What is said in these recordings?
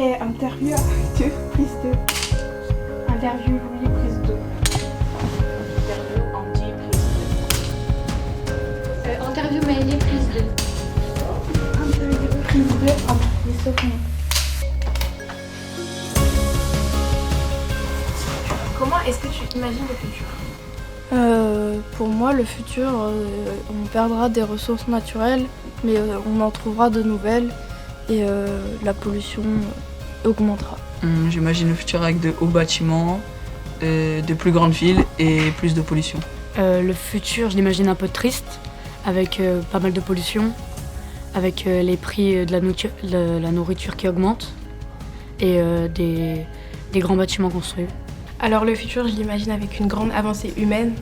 Et interview 2, prise 2. Interview Louis, prise 2. Interview Andy, prise 2. Interview Maëlée, prise 2. Interview prise 2, interview seconde. Comment est-ce que tu imagines le futur ? Pour moi, le futur, on perdra des ressources naturelles, mais on en trouvera de nouvelles et la pollution augmentera. J'imagine le futur avec de hauts bâtiments, de plus grandes villes et plus de pollution. Le futur, je l'imagine un peu triste, avec pas mal de pollution, avec les prix de la nourriture qui augmentent et des grands bâtiments construits. Alors le futur, je l'imagine avec une grande avancée humaine,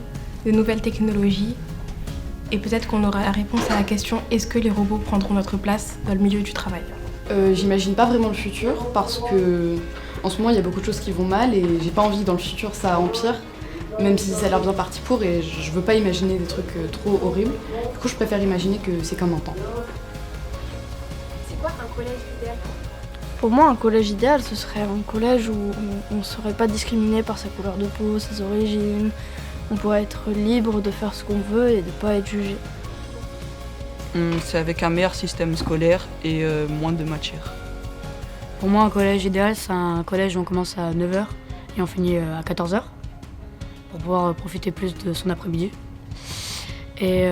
de nouvelles technologies, et peut-être qu'on aura la réponse à la question « Est-ce que les robots prendront notre place dans le milieu du travail ?» J'imagine pas vraiment le futur parce que en ce moment il y a beaucoup de choses qui vont mal et j'ai pas envie que dans le futur ça empire, même si ça a l'air bien parti pour et je veux pas imaginer des trucs trop horribles. Du coup je préfère imaginer que c'est comme un temps. C'est quoi un collège idéal ? Pour moi, un collège idéal, ce serait un collège où on ne serait pas discriminé par sa couleur de peau, ses origines. On pourrait être libre de faire ce qu'on veut et de ne pas être jugé. C'est avec un meilleur système scolaire et moins de matières. Pour moi, un collège idéal, c'est un collège où on commence à 9h et on finit à 14h pour pouvoir profiter plus de son après-midi. Et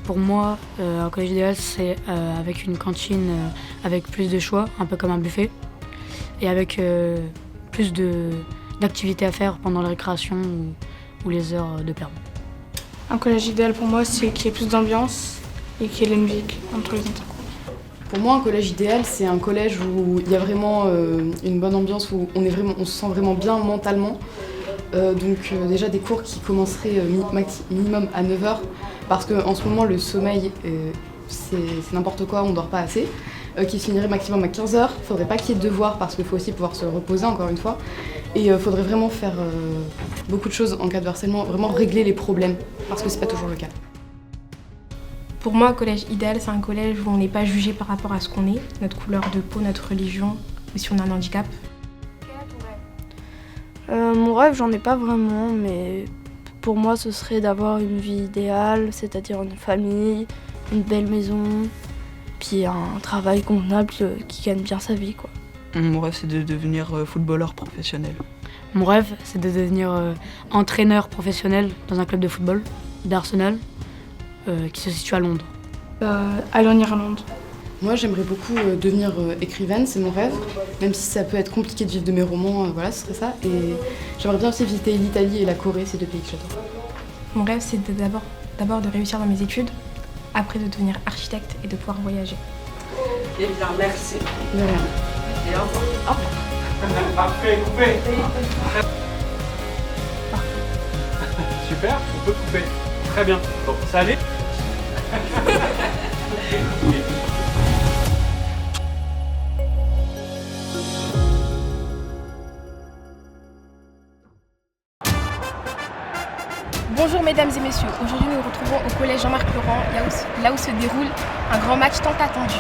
pour moi, un collège idéal, c'est avec une cantine avec plus de choix, un peu comme un buffet, et avec plus d'activités à faire pendant la récréation ou les heures de permis. Un collège idéal pour moi, c'est qu'il y ait plus d'ambiance et qu'il y ait de la musique entre les intercours. Pour moi un collège idéal c'est un collège où il y a vraiment une bonne ambiance, où on se sent vraiment bien mentalement. Donc déjà des cours qui commenceraient minimum à 9h parce qu'en ce moment le sommeil c'est n'importe quoi, on dort pas assez. Qui se finirait maximum à 15h, faudrait pas qu'il y ait de devoirs parce qu'il faut aussi pouvoir se reposer encore une fois. Et faudrait vraiment faire beaucoup de choses en cas de harcèlement, vraiment régler les problèmes parce que c'est pas toujours le cas. Pour moi, un collège idéal, c'est un collège où on n'est pas jugé par rapport à ce qu'on est, notre couleur de peau, notre religion, ou si on a un handicap. Quel est ton rêve ? Mon rêve, j'en ai pas vraiment, mais pour moi, ce serait d'avoir une vie idéale, c'est-à-dire une famille, une belle maison, puis un travail convenable qui gagne bien sa vie, quoi. Mon rêve, c'est de devenir footballeur professionnel. Mon rêve, c'est de devenir entraîneur professionnel dans un club de football d'Arsenal qui se situe à Londres. Aller en Irlande. Moi j'aimerais beaucoup devenir écrivaine, c'est mon rêve, même si ça peut être compliqué de vivre de mes romans, voilà ce serait ça. Et j'aimerais bien aussi visiter l'Italie et la Corée, c'est deux pays que j'adore. Mon rêve, c'est d'abord de réussir dans mes études, après de devenir architecte et de pouvoir voyager. Eh bien, merci. De rien. Et au revoir. Parfait, coupé. Super, on peut couper. Très bien. Bon, ça allait. Bonjour mesdames et messieurs, aujourd'hui nous nous retrouvons au collège Jean-Marc Laurent, là où se déroule un grand match tant attendu.